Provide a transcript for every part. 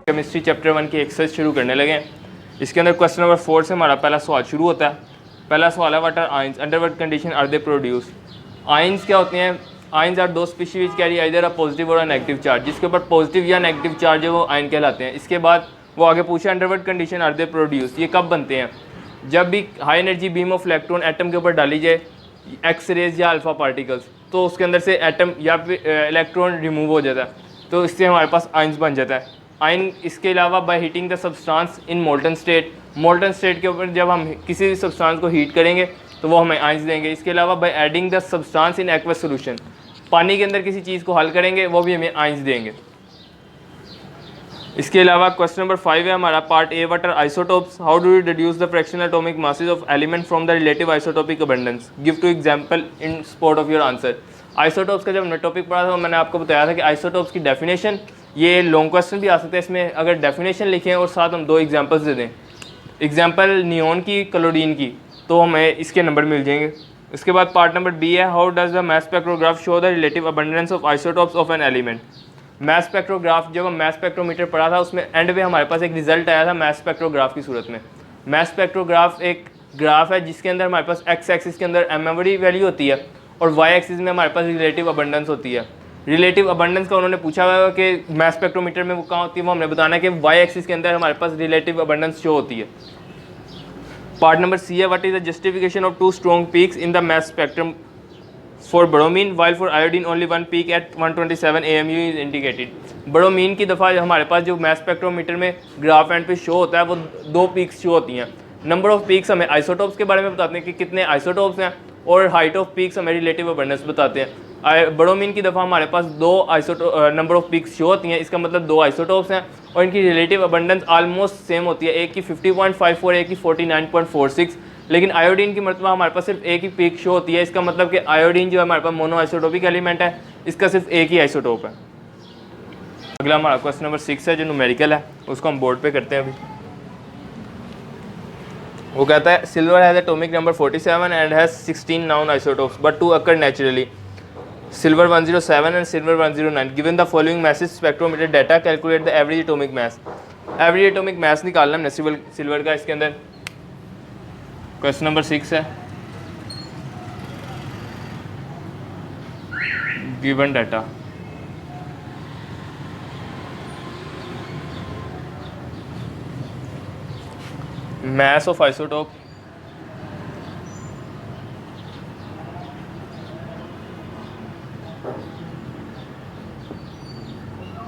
Chemistry chapter 1 की exercise शुरू करने लगे हैं। इसके अंदर क्वेश्चन नंबर 4 से हमारा पहला सवाल शुरू होता है। पहला सवाल है what are ions, under what condition are they produce. Ions क्या होते हैं? Ions are those species which carry either a positive और अ नेगेटिव चार्ज। जिसके ऊपर पॉजिटिव या नेगेटिव चार्ज है वो आयन कहलाते हैं। इसके बाद वो आगे पूछे under what condition are they produce. ये कब बनते हैं? जब भी high energy beam of electron atom के ऊपर डाली जाए, एक्स रेज या अल्फा पार्टिकल्स, तो उसके अंदर से एटम या फिर इलेक्ट्रॉन रिमूव हो जाता है, तो इससे हमारे पास आयंस बन जाता है। आयन इसके अलावा by heating the substance in molten state, molten state के ऊपर जब हम किसी भी सब्सटेंस को हीट करेंगे तो वो हमें आयंस देंगे। इसके अलावा by adding the substance in aqueous solution, पानी के अंदर किसी चीज़ को हल करेंगे वो भी हमें आयंस देंगे। इसके अलावा क्वेश्चन नंबर 5 है हमारा part A, what are isotopes, how do you deduce the fractional atomic masses of element from the relative isotopic abundance, give two example in support of your answer. Isotopes का जब हमने topic पढ़ा था मैंने आपको बताया था कि आइसोटोप्स की डेफिनेशन, ये लॉन्ग क्वेश्चन भी आ सकते हैं इसमें, अगर डेफिनेशन लिखें और साथ हम 2 एग्जांपल्स दे दें, एग्जांपल नियोन की, क्लोरीन की, तो हमें इसके नंबर मिल जाएंगे। इसके बाद पार्ट नंबर बी है how does the mass spectrograph show the relative abundance of isotopes of an element. Mass spectrograph, जब हम मास स्पेक्ट्रोमीटर पढ़ा था उसमें एंड पे हमारे पास एक रिजल्ट आया था मास स्पेक्ट्रोग्राफ की सूरत में। मास स्पेक्ट्रोग्राफ एक ग्राफ है जिसके अंदर हमारे पास एक्स एक्सिस के अंदर एमएमडी वैल्यू होती है और वाई एक्सिस में हमारे पास रिलेटिव अबंडेंस होती है। रिलेटिव अबंडेंस का उन्होंने पूछा हुआ है कि मास स्पेक्ट्रोमीटर में वो कहाँ होती है, वो हमने बताना है कि वाई एक्सिस के अंदर हमारे पास रिलेटिव अबंडेंस शो होती है। पार्ट नंबर सी है what is the justification of 2 strong peaks in the mass spectrum for bromine while for iodine only 1 peak at 127 AMU is indicated. Bromine की दफ़ा हमारे पास जो मास स्पेक्ट्रोमीटर में graph end पे शो होता है वो 2 पीक्स शो होती हैं। नंबर ऑफ पीक्स हमें आइसोटोप्स के बारे में बताते हैं कि कितने आइसोटोप्स हैं, और हाइट ऑफ पीक्स हमें रिलेटिव अबंडेंस बताते हैं। ब्रोमीन की दफ़ा हमारे पास 2 नंबर ऑफ पीक्स शो होती हैं, इसका मतलब 2 आइसोटोप्स हैं और इनकी रिलेटिव अबंडेंस आलमोस्ट सेम होती है, एक की 50.54, एक की 49.46। लेकिन आयोडीन की मरतबा हमारे पास सिर्फ एक ही पीक शो होती है। इसका मतलब कि आयोडीन जो है हमारे पास मोनो आइसोटोपिक एलिमेंट है, इसका सिर्फ एक ही आइसोटोप है। अगला हमारा क्वेश्चन नंबर 6 है जो न्यूमेरिकल है, उसको हम बोर्ड पे करते हैं अभी। वो कहता है silver has atomic number 47 and has 16 noun isotopes but 2 occur naturally, silver 107 and silver 109। Given the following message spectrometer data, calculate the average atomic mass. Average atomic मास निकालना हमने सिल्वर का। इसके अंदर क्वेश्चन नंबर 6 है given data, mass of isotope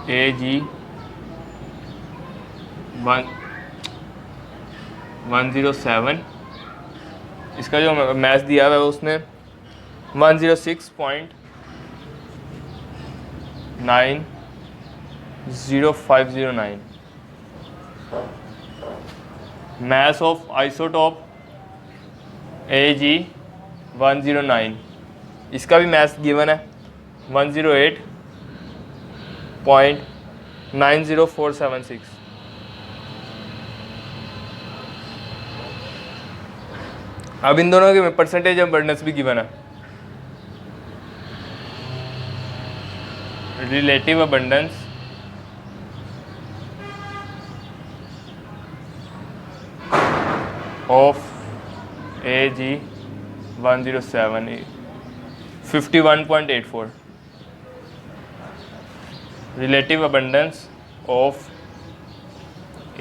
AG107, इसका जो math दिया हुआ है उसने 106.90509। mass of isotope AG109, इसका भी मैथ गिवन है 108.90476। अब इन दोनों के परसेंटेज अबंडेंस भी गिवन है। Relative abundance of AG107 51.84, relative abundance of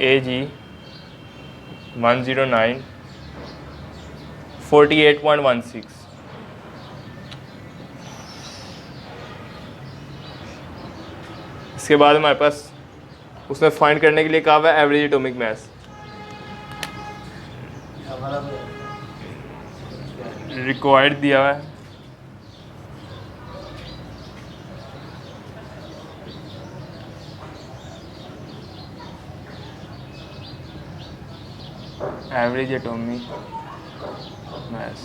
AG109 48.16। इसके बाद हमारे पास उसने फाइंड करने के लिए कहा हुआ है एवरेज एटॉमिक मास। रिक्वायर्ड दिया हुआ है एवरेज एटॉमिक मास।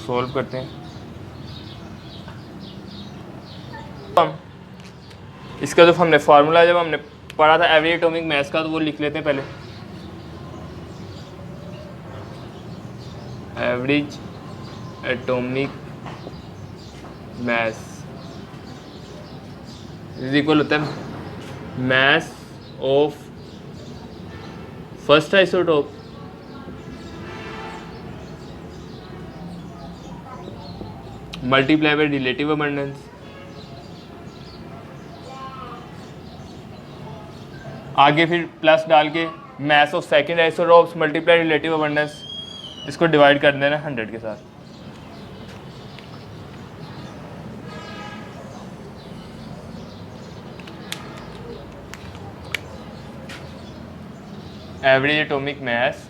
सॉल्व करते हैं। इसका जो हमने फार्मूला जब हमने पढ़ा था एवरेज एटॉमिक मास का, तो वो लिख लेते हैं पहले। Average atomic mass is equal होता है mass of first isotope multiply by relative abundance. आगे फिर प्लस डाल के mass of second isotopes multiply relative abundance, इसको डिवाइड कर देना 100 के साथ। Average atomic mass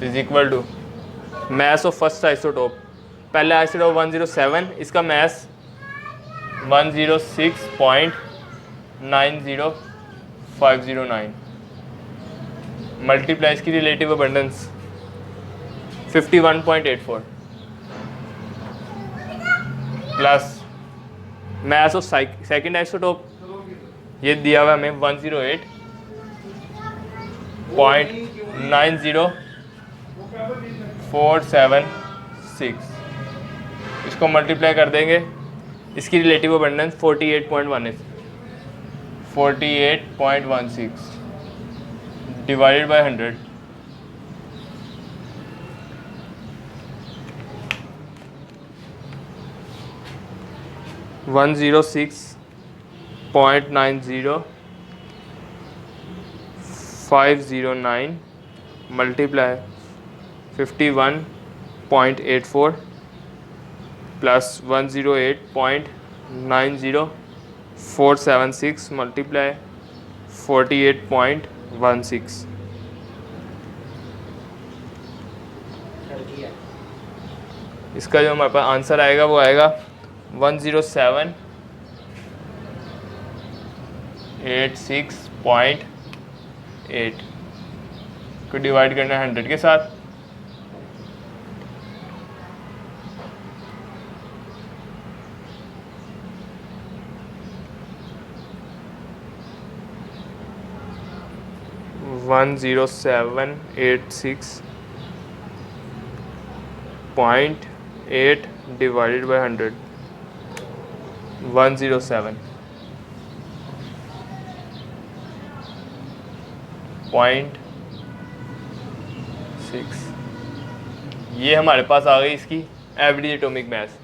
is equal to mass of first isotope. पहला आइसोटोप 107, इसका मास 106.90509 मल्टीप्लाई इसकी relative abundance 51.84 plus mass of second isotope, ये दिया हुआ हमें 108.90476, इसको मल्टीप्लाई कर देंगे, इसकी relative abundance 48.16 divided by 100। One 106.90509 multiply 51.84 plus 108.90476 multiply 48.16। इसका जो हमारे पास आंसर आएगा वो आएगा 10786.8 को डिवाइड करना है 100 के साथ। One 10786.8 divided by 100 107.6। ये हमारे पास आ गई इसकी एवरेज एटॉमिक मास।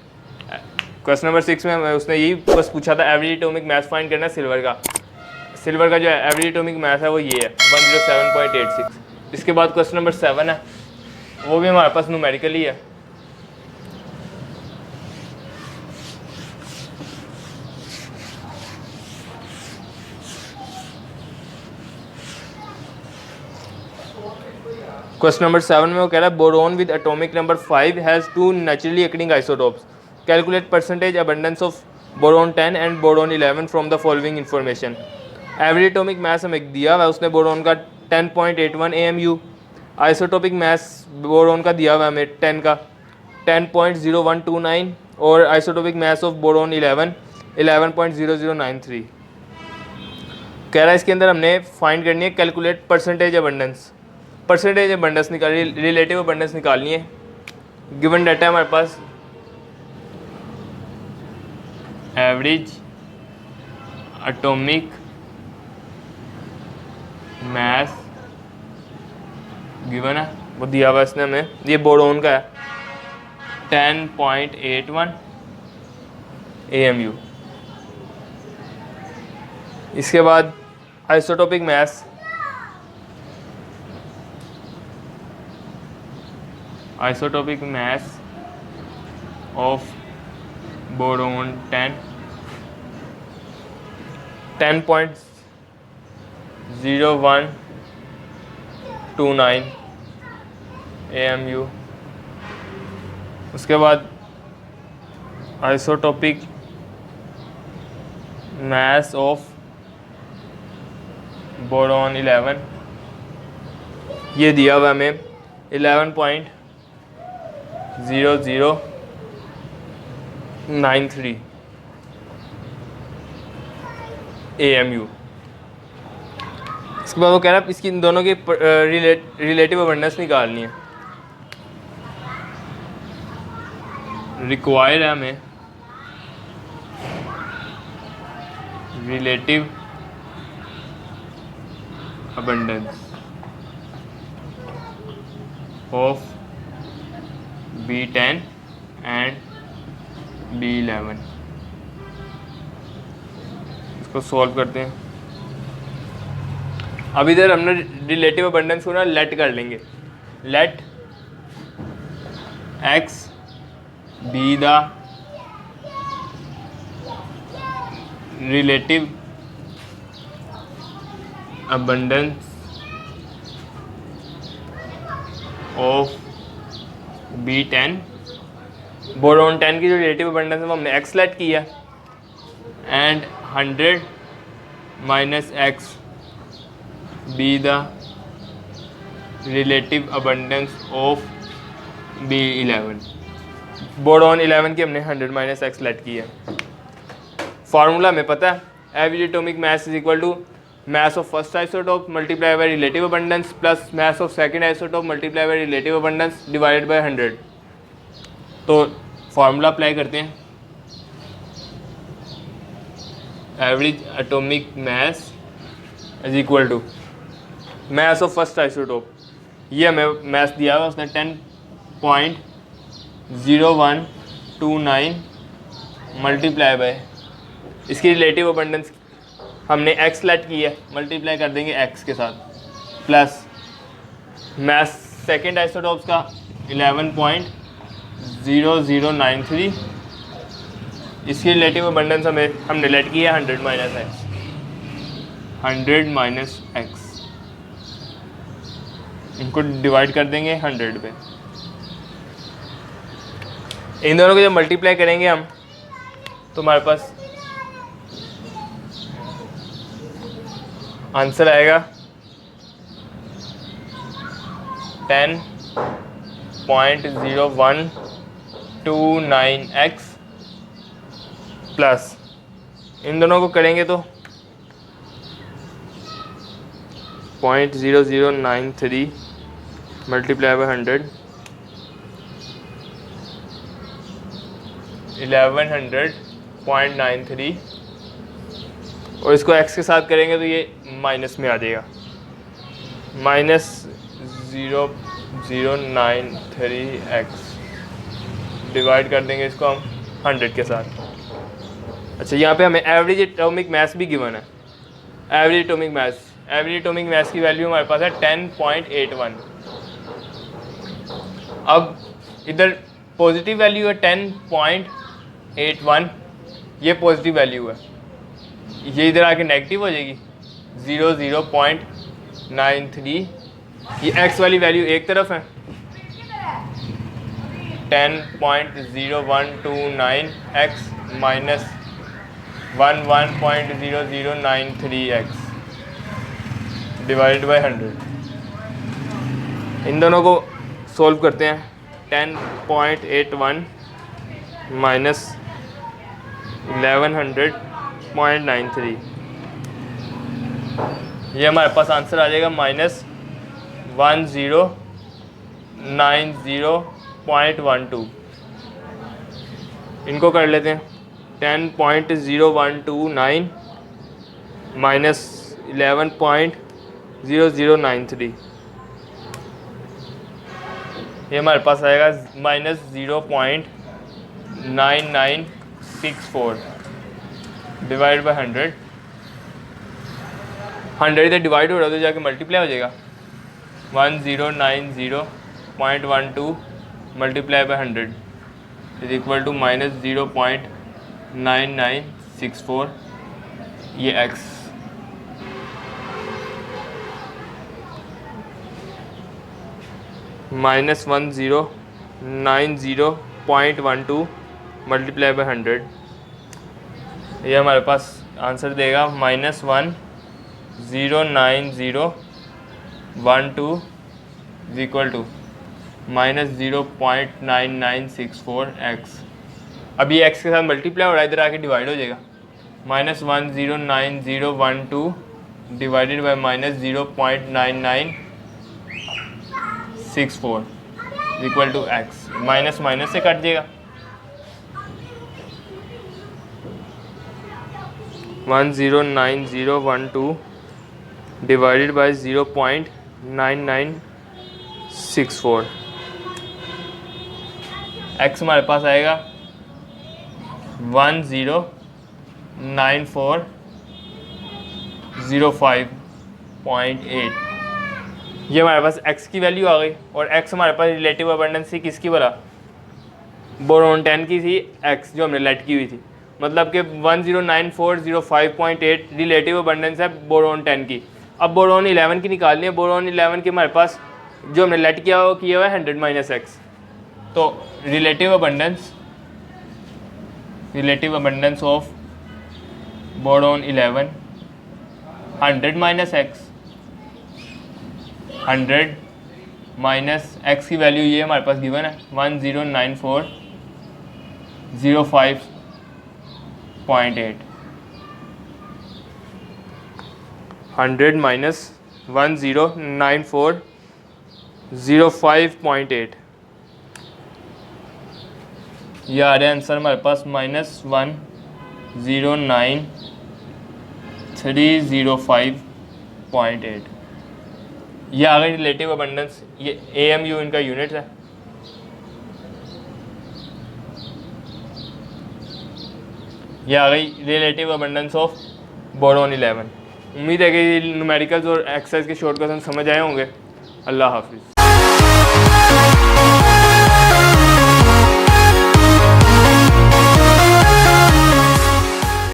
क्वेश्चन नंबर 6 में उसने यही बस पूछा था एवरेज एटॉमिक मास फाइंड करना सिल्वर का। सिल्वर का जो एवरेज एटॉमिक मास है वो ये है 107.86। इसके बाद क्वेश्चन नंबर 7 है, वो भी हमारे पास न्यूमेरिकली है। क्वेश्चन नंबर 7 में वो कह रहा है boron with atomic number 5 has 2 naturally occurring isotopes, calculate percentage abundance of boron 10 and boron 11 from the following information. Average atomic मास हमें दिया हुआ है, उसने बोरोन का 10.81 AMU, आइसोटोपिक मास बोरोन का दिया हुआ है हमें 10 का 10.0129 और आइसोटोपिक मास ऑफ बोरोन 11.0093। कह रहा है इसके अंदर हमने फाइंड करनी है calculate percentage abundance, percentage abundance निकालनी, रिलेटिव अबंडेंस निकालनी है। गिवन डाटा है हमारे पास एवरेज एटॉमिक मास गिवन है, वो दिया हुआ इसने हमें, ये बोरोन का है 10.81 AMU। इसके बाद isotopic mass of boron 10.0129 AMU। उसके बाद आइसोटोपिक मास ऑफ बोरोन 11, ये दिया हुआ हमें 11.0093 AMU। इसके बाद वो कह रहा है इसकी इन दोनों की रिलेटिव अबंडेंस निकालनी है। रिक्वायर है हमें relative abundance of B10 and B11। इसको सॉल्व करते हैं। अब इधर हमने रिलेटिव अबंडेंस को ना लेट कर लेंगे। Let x be the relative abundance of B10, boron 10 की जो रिलेटिव abundance है वो हमने x लेट की है, and 100 minus x be the relative abundance of B11। Boron 11 की हमने 100 माइनस x लेट की है। फार्मूला हमें पता है, average atomic mass is equal to mass of first isotope multiplied by relative abundance plus mass of second isotope multiplied by relative abundance divided by 100। तो formula apply करते हैं। Average atomic mass is equal to mass of first isotope, ये हमें mass दिया हुआ उसने 10.0129 multiply by इसकी relative abundance हमने x लेट की है, मल्टीप्लाई कर देंगे x के साथ, प्लस मैस सेकेंड आइसोटॉप्स का 11.0093, इसकी रिलेटिव अबंडेंस हमने लेट की है 100 माइनस x, 100 माइनस x, इनको डिवाइड कर देंगे 100 पे। इन दोनों को जब मल्टीप्लाई करेंगे हम तो हमारे पास आंसर आएगा 10.0129x प्लस इन दोनों को करेंगे तो 0.0093 मल्टीप्लाई बाय 100, 1100.93, और इसको x के साथ करेंगे तो ये माइनस में आ जाएगा, -0093x, डिवाइड कर देंगे इसको हम 100 के साथ। अच्छा, यहाँ पे हमें एवरेज एटॉमिक मास भी गिवन है। एवरेज एटॉमिक मास की वैल्यू हमारे पास है 10.81। अब इधर पॉजिटिव वैल्यू है 10.81, ये पॉजिटिव वैल्यू है, ये इधर आके नेगेटिव हो जाएगी 00.93, ये x वाली वैल्यू एक तरफ है 10.0129x minus 11.0093x divided by 100। इन दोनों को सॉल्व करते हैं। 10.81 माइनस 1100.93, ये हमारे पास आंसर आ जाएगा -1090.12। इनको कर लेते हैं। 10.0129 माइनस 11.0093, ये हमारे पास आएगा -0.9964 डिवाइड बाय 100। 100 इधर डिवाइड हो रहा है तो जाके मल्टीप्लाई हो जाएगा, 1090.12 multiply by 100 is equal to -0.9964, ये x। -1090.12 मल्टीप्लाई बाय 100, ये हमारे पास आंसर देगा -1.09012 इज इक्वल टू -0.9964x। अब ये x के साथ मल्टीप्लाई हो रहा है, इधर आके डिवाइड हो जाएगा, -1.09012 divided by -0.9964 equal to x, minus minus से कट जाएगा, 109012 डिवाइडेड बाय 0.9964। एक्स हमारे पास आएगा 109405.8। ये हमारे पास x की वैल्यू आ गई और x हमारे पास रिलेटिव अबंडेंस थी किसकी भला, बोरोन 10 की थी x जो हमने लेट की हुई थी, मतलब कि 109405.8 रिलेटिव अबंडेंस है बोरोन 10 की। अब बोरोन 11 की निकालनी है। बोरोन 11 की हमारे पास जो हमने लेट किया वो किया हुआ है 100 माइनस एक्स। तो relative abundance of boron 11 100 minus x, 100 minus x की वैल्यू ये हमारे पास गिवन है 109405.8। 100 माइनस 109405.8, ये आ रहा है आंसर हमारे पास -109305.8। ये आ गई रिलेटिव अबंडेंस। ये AMU इनका यूनिट है। ये आ गई रिलेटिव अबंडेंस ऑफ बोरोन 11। उम्मीद है कि न्यूमेरिकल्स और एक्सरसाइज के शॉर्ट क्वेश्चन समझ आए होंगे। अल्लाह हाफिज़।